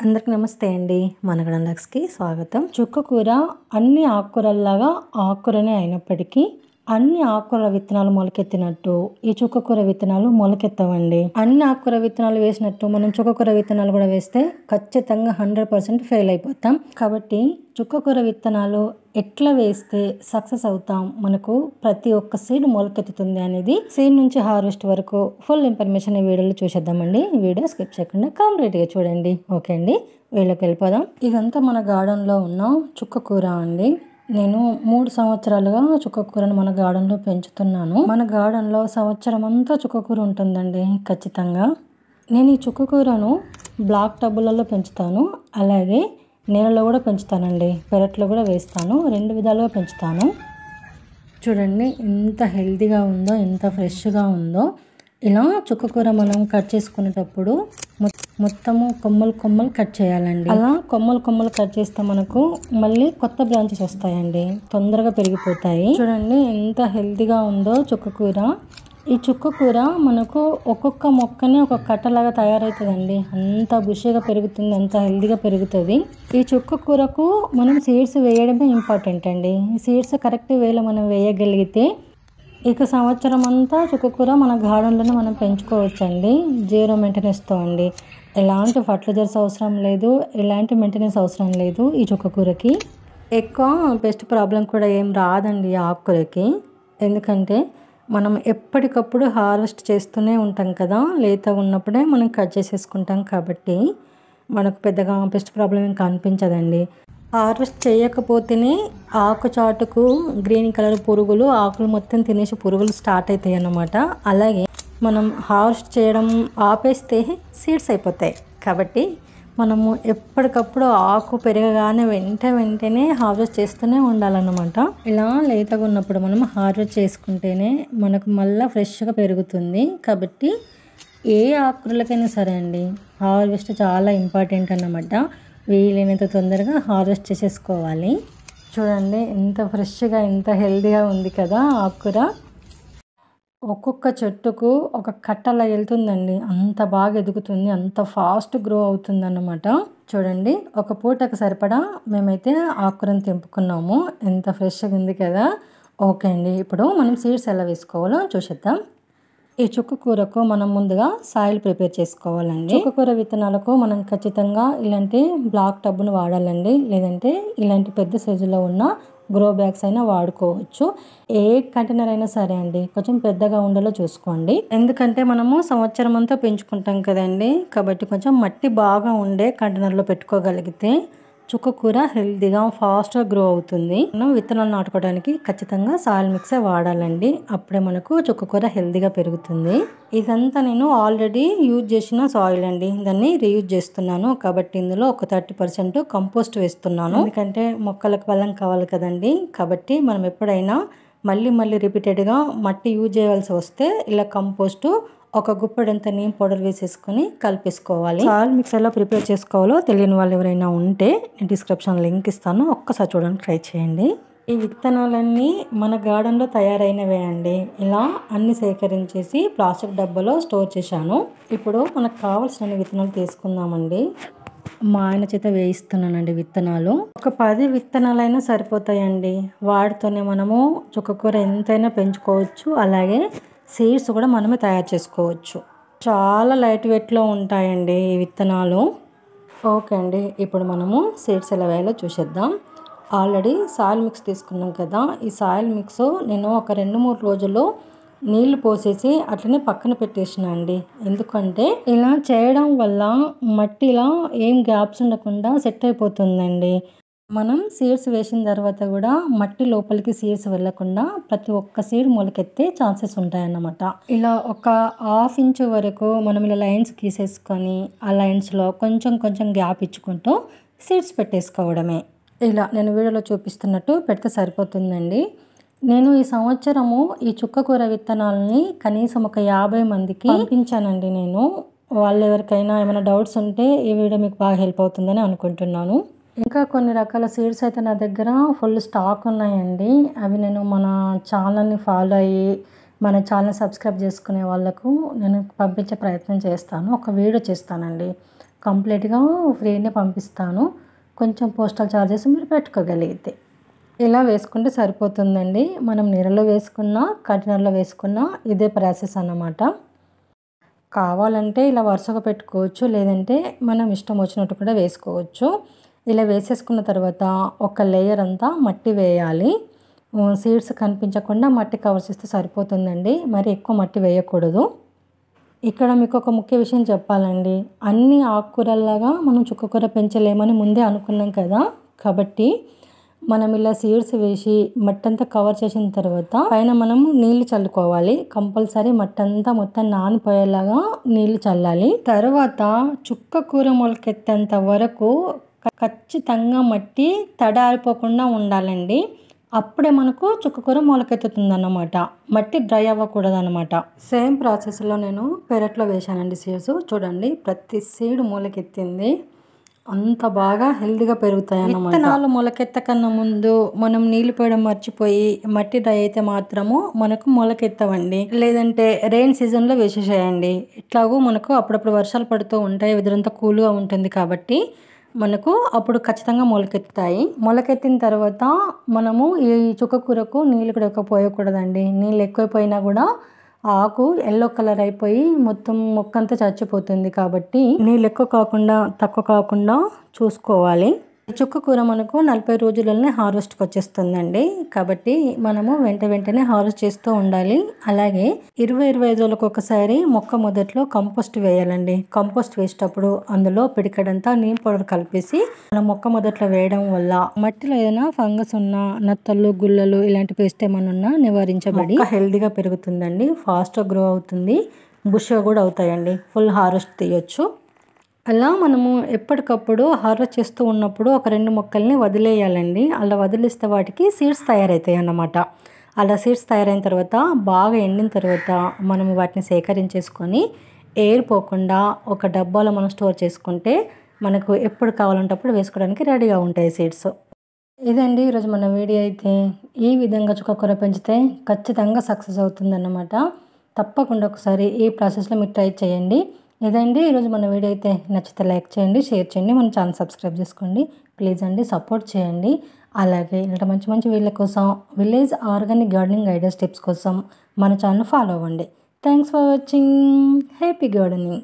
అందరికి నమస్తే అండి. మనగడ లక్స్కి స్వాగతం. చుక్కకూర అన్ని ఆకుకూరల్లాగా ఆకుకూరనే అయినప్పటికీ అన్ని ఆకుకూర విత్తనాలు మొలకెత్తినట్టు ఈ చుక్కకూర విత్తనాలు మొలకెత్తవండి. అన్ని ఆకుకూర విత్తనాలు వేసినట్టు మనం చుక్కకూర విత్తనాలు కూడా వేస్తే ఖచ్చితంగా 100% ఫెయిల్ అయిపోతాం. కాబట్టి చుక్కకూర విత్తనాలు ఎట్లా వేస్తే సక్సెస్ అవుతాం, మనకు ప్రతి ఒక్క సీడ్ మొలకెత్తుతుంది అనేది సీడ్ నుంచి హార్వెస్ట్ వరకు ఫుల్ ఇన్ఫర్మేషన్ ఈ వీడియోలో చూసేద్దామండి. ఈ వీడియో స్కిప్ చేయకుండా కంప్లీట్గా చూడండి. ఓకే అండి, వీళ్ళకి వెళ్ళిపోదాం. ఇదంతా మన గార్డెన్లో ఉన్న చుక్కకూర అండి. నేను 3 సంవత్సరాలుగా చుక్కకూరను మన గార్డెన్లో పెంచుతున్నాను. మన గార్డెన్లో సంవత్సరం అంతా చుక్కకూర ఉంటుందండి ఖచ్చితంగా. నేను ఈ చుక్కకూరను బ్లాక్ టబ్బులలో పెంచుతాను, అలాగే నేలలో కూడా పెంచుతానండి, పెరట్లో కూడా వేస్తాను. 2 విధాలుగా పెంచుతాను. చూడండి ఎంత హెల్తీగా ఉందో, ఎంత ఫ్రెష్గా ఉందో. ఇలా చుక్కకూర మనం కట్ చేసుకునేటప్పుడు మొత్తము కొమ్మలు కట్ చేయాలండి. అలా కొమ్మలు కట్ చేస్తే మనకు మళ్ళీ కొత్త బ్రాంచెస్ వస్తాయండి, తొందరగా పెరిగిపోతాయి. చూడండి ఎంత హెల్తీగా ఉందో చుక్కకూర. ఈ చుక్కకూర మనకు ఒక్కొక్క మొక్కనే ఒక కట్టలాగా తయారవుతుందండి. అంత బుషిగా పెరుగుతుంది, అంత హెల్తీగా పెరుగుతుంది. ఈ చుక్కకూరకు మనం సీడ్స్ వేయడమే ఇంపార్టెంట్ అండి. సీడ్స్ కరెక్ట్ వేలో మనం వేయగలిగితే ఇక సంవత్సరం అంతా చుక్కకూర మన గార్డెన్లోనే మనం పెంచుకోవచ్చండి, 0 మెయింటెనెన్స్తో అండి. ఎలాంటి ఫర్టిలైజర్స్ అవసరం లేదు, ఎలాంటి మెయింటెనెన్స్ అవసరం లేదు. ఈ చుక్కకూరకి ఎక్కువ పెస్ట్ ప్రాబ్లం కూడా ఏం రాదండి ఆకుకూరకి. ఎందుకంటే మనం ఎప్పటికప్పుడు హార్వెస్ట్ చేస్తూనే ఉంటాం కదా, లేతగా ఉన్నప్పుడే మనం కట్ చేసేసుకుంటాం. కాబట్టి మనకు పెద్దగా పెస్ట్ ప్రాబ్లం ఏం కనిపించదండి. హార్వెస్ట్ చేయకపోతేనే ఆకు చాటుకు గ్రీన్ కలర్ పురుగులు ఆకులు మొత్తం తినేసి పురుగులు స్టార్ట్ అవుతాయి అన్నమాట. అలాగే మనం హార్వెస్ట్ చేయడం ఆపేస్తే సీడ్స్ అయిపోతాయి. కాబట్టి మనము ఎప్పటికప్పుడు ఆకు పెరగగానే వెంటనే హార్వెస్ట్ చేస్తూనే ఉండాలన్నమాట. ఇలా లేతగా ఉన్నప్పుడు మనం హార్వెస్ట్ చేసుకుంటేనే మనకు మళ్ళీ ఫ్రెష్గా పెరుగుతుంది. కాబట్టి ఏ ఆకుకూరలకైనా సరే అండి హార్వెస్ట్ చాలా ఇంపార్టెంట్ అన్నమాట. వీలైనంత తొందరగా హార్వెస్ట్ చేసేసుకోవాలి. చూడండి ఎంత ఫ్రెష్గా ఎంత హెల్తీగా ఉంది కదా ఆకుకూర. ఒక్కొక్క చెట్టుకు ఒక కట్టలా వెళ్తుందండి, అంత బాగా ఎదుగుతుంది, అంత ఫాస్ట్ గ్రో అవుతుంది అన్నమాట. చూడండి ఒక పూటకు సరిపడా మేమైతే ఆకుకూరను తెంపుకున్నాము. ఎంత ఫ్రెష్గా ఉంది కదా. ఓకే అండి, ఇప్పుడు మనం సీడ్స్ ఎలా వేసుకోవాలో చూసేద్దాం. ఈ చుక్కకూరకు మనం ముందుగా సాయిల్ ప్రిపేర్ చేసుకోవాలండి. చుక్కకూర విత్తనాలకు మనం ఖచ్చితంగా ఇలాంటి బ్లాక్ టబ్ను వాడాలండి, లేదంటే ఇలాంటి పెద్ద సైజులో ఉన్న గ్రో బ్యాగ్స్ అయినా వాడుకోవచ్చు. ఏ కంటైనర్ అయినా సరే అండి, కొంచెం పెద్దగా ఉండేలా చూసుకోండి. ఎందుకంటే మనము సంవత్సరం అంతా పెంచుకుంటాం కదండి. కాబట్టి కొంచెం మట్టి బాగా ఉండే కంటైనర్లో పెట్టుకోగలిగితే చుక్కకూర హెల్తీగా ఫాస్ట్గా గ్రో అవుతుంది. మనం విత్తనాలు నాటుకోవడానికి ఖచ్చితంగా సాయిల్ మిక్సే వాడాలండి, అప్పుడే మనకు చుక్కకూర హెల్తీగా పెరుగుతుంది. ఇదంతా నేను ఆల్రెడీ యూజ్ చేసిన సాయిల్ అండి, దాన్ని రీయూజ్ చేస్తున్నాను. కాబట్టి ఇందులో ఒక 30% కంపోస్ట్ వేస్తున్నాను. ఎందుకంటే మొక్కలకు బలం కావాలి కదండి. కాబట్టి మనం ఎప్పుడైనా మళ్ళీ రిపీటెడ్గా మట్టి యూజ్ చేయాల్సి వస్తే ఇలా కంపోస్ట్ ఒక గుప్పెడంత నీమ్ పౌడర్ వేసేసుకొని కలిపేసుకోవాలి. సాయిల్ మిక్స్ ఎలా ప్రిపేర్ చేసుకోవాలో తెలియని వాళ్ళు ఎవరైనా ఉంటే నేను డిస్క్రిప్షన్ లింక్ ఇస్తాను, ఒక్కసారి చూడడానికి ట్రై చేయండి. ఈ విత్తనాలన్నీ మన గార్డెన్లో తయారైనవే అండి. ఇలా అన్ని సేకరించేసి ప్లాస్టిక్ డబ్బాలో స్టోర్ చేశాను. ఇప్పుడు మనకు కావాల్సిన విత్తనాలు తీసుకుందామండి. మా ఆయన చేత వేయిస్తున్నానండి విత్తనాలు. ఒక 10 విత్తనాలైనా సరిపోతాయండి. వాటితోనే మనము చుక్కకూర ఎంతైనా పెంచుకోవచ్చు, అలాగే సీడ్స్ కూడా మనమే తయారు చేసుకోవచ్చు. చాలా లైట్ వెయిట్లో ఉంటాయండి ఈ విత్తనాలు. ఓకే అండి, ఇప్పుడు మనము సీడ్స్ ఎలా వేయాలో చూసేద్దాం. ఆల్రెడీ సాయిల్ మిక్స్ తీసుకున్నాం కదా. ఈ సాయిల్ మిక్స్ నేను ఒక 2-3 రోజుల్లో నీళ్లు పోసేసి అట్లనే పక్కన పెట్టేసిన అండి. ఎందుకంటే ఇలా చేయడం వల్ల మట్టిలో ఏం గ్యాప్స్ ఉండకుండా సెట్ అయిపోతుందండి. మనం సీడ్స్ వేసిన తర్వాత కూడా మట్టి లోపలికి సీడ్స్ వెళ్ళకుండా ప్రతి ఒక్క సీడ్ మొలకెత్తే ఛాన్సెస్ ఉంటాయన్నమాట. ఇలా ఒక 1/2 ఇంచ్ వరకు మనం ఇలా లైన్స్ గీసేసుకొని ఆ లైన్స్లో కొంచెం గ్యాప్ ఇచ్చుకుంటూ సీడ్స్ పెట్టేసుకోవడమే. ఇలా నేను వీడియోలో చూపిస్తున్నట్టు పెడితే సరిపోతుందండి. నేను ఈ సంవత్సరము ఈ చుక్కకూర విత్తనాలని కనీసం ఒక 50 మందికి పంపించానండి. నేను వాళ్ళు ఎవరికైనా ఏమైనా డౌట్స్ ఉంటే ఈ వీడియో మీకు బాగా హెల్ప్ అవుతుందని అనుకుంటున్నాను. ఇంకా కొన్ని రకాల సీడ్స్ అయితే నా దగ్గర ఫుల్ స్టాక్ ఉన్నాయండి. అవి నేను మన ఛానల్ని ఫాలో అయ్యి మన ఛానల్ సబ్స్క్రైబ్ చేసుకునే వాళ్ళకు నేను పంపించే ప్రయత్నం చేస్తాను. ఒక వీడియో చేస్తానండి. కంప్లీట్గా ఫ్రీనే పంపిస్తాను. కొంచెం పోస్టల్ ఛార్జెస్ మీరు పెట్టుకోగలిగితే. ఇలా వేసుకుంటే సరిపోతుందండి. మనం నీళ్ళలో వేసుకున్నా, కంటైనర్లో వేసుకున్నా ఇదే ప్రాసెస్ అన్నమాట. కావాలంటే ఇలా వరుసగా పెట్టుకోవచ్చు, లేదంటే మనం ఇష్టం వచ్చినట్టు కూడా వేసుకోవచ్చు. ఇలా వేసేసుకున్న తర్వాత ఒక లేయర్ అంతా మట్టి వేయాలి. సీడ్స్ కనిపించకుండా మట్టి కవర్ చేస్తే సరిపోతుందండి. మరి ఎక్కువ మట్టి వేయకూడదు. ఇక్కడ మీకు ఒక ముఖ్య విషయం చెప్పాలండి. అన్ని ఆకుకూరల్లాగా మనం చుక్కకూర పెంచలేమని ముందే అనుకున్నాం కదా. కాబట్టి మనం ఇలా సీడ్స్ వేసి మట్టి అంతా కవర్ చేసిన తర్వాత పైన మనము నీళ్లు చల్లుకోవాలి. కంపల్సరీ మట్టి అంతా మొత్తం నానిపోయేలాగా నీళ్లు చల్లాలి. తర్వాత చుక్కకూర మొలకెత్తేంత వరకు ఖచ్చితంగా మట్టి తడారిపోకుండా ఉండాలండి. అప్పుడే మనకు చుక్కకూర మొలకెత్తుతుంది అన్నమాట. మట్టి డ్రై అవ్వకూడదు అనమాట. సేమ్ ప్రాసెస్లో నేను పెరట్లో వేశానండి సీడ్స్. చూడండి ప్రతి సీడ్ మొలకెత్తింది. అంత బాగా హెల్తీగా పెరుగుతాయి అన్నమాట. విత్తనాలు మొలకెత్తకన్నా ముందు మనం నీళ్లు పోయడం మర్చిపోయి మట్టి డ్రై అయితే మాత్రము మనకు మొలకెత్తవండి. లేదంటే రెయిన్ సీజన్లో వేసేసేయండి. ఇట్లాగూ మనకు అప్పుడప్పుడు వర్షాలు పడుతూ ఉంటాయి. వెదరంతా కూల్గా ఉంటుంది కాబట్టి మనకు అప్పుడు ఖచ్చితంగా మొలకెత్తుతాయి. మొలకెత్తిన తర్వాత మనము ఈ చుక్కకూరకు నీళ్ళు కూడా ఎక్కువ పోయకూడదండి. నీళ్ళు ఎక్కువైపోయినా కూడా ఆకు ఎల్లో కలర్ అయిపోయి మొత్తం మొక్కంతా చచ్చిపోతుంది. కాబట్టి నీళ్ళు ఎక్కువ కాకుండా తక్కువ కాకుండా చూసుకోవాలి. చుక్కకూర మనకు 40 రోజులనే హార్వెస్ట్కి వచ్చేస్తుందండి. కాబట్టి మనము వెంటనే హార్వెస్ట్ చేస్తూ ఉండాలి. అలాగే 20-25 రోజులకు ఒకసారి మొక్క మొదట్లో కంపోస్ట్ వేయాలండి. కంపోస్ట్ వేసేటప్పుడు అందులో పిడికెడంతా నీమ్ పౌడర్ కలిపేసి మనం మొక్క మొదట్లో వేయడం వల్ల మట్టిలో ఏదైనా ఫంగస్ ఉన్నా, నత్తలు, గుల్లలు ఇలాంటి పేస్ట్ ఏమైనా ఉన్నా నివారించబడి హెల్తీగా పెరుగుతుందండి. ఫాస్ట్గా గ్రో అవుతుంది. బుష్గా కూడా అవుతాయండి. ఫుల్ హార్వెస్ట్ తీయొచ్చు. అలా మనము ఎప్పటికప్పుడు హార్వెస్ట్ చేస్తూ ఉన్నప్పుడు ఒక 2 మొక్కల్ని వదిలేయాలండి. అలా వదిలేస్తే వాటికి సీడ్స్ తయారవుతాయి అన్నమాట. అలా సీడ్స్ తయారైన తర్వాత బాగా ఎండిన తర్వాత మనము వాటిని సేకరించేసుకొని ఎయిర్ పోకుండా ఒక డబ్బాలో మనం స్టోర్ చేసుకుంటే మనకు ఎప్పుడు కావాలంటే అప్పుడు వేసుకోవడానికి రెడీగా ఉంటాయి సీడ్స్. ఇదండి ఈరోజు మన వీడియో అయితే. ఈ విధంగా చుక్కకూర పెంచితే ఖచ్చితంగా సక్సెస్ అవుతుందన్నమాట. తప్పకుండా ఒకసారి ఈ ప్రాసెస్లో మీరు ట్రై చేయండి. ఇదండి ఈరోజు మన వీడియో అయితే. నచ్చితే లైక్ చేయండి, షేర్ చేయండి, మన ఛానల్ సబ్స్క్రైబ్ చేసుకోండి. ప్లీజ్ అండి సపోర్ట్ చేయండి. అలాగే ఇలాంటి మంచి వీడియోల కోసం, village organic gardening ideas tips కోసం మన ఛానల్ ఫాలో అవ్వండి. Thanks for watching. Happy gardening.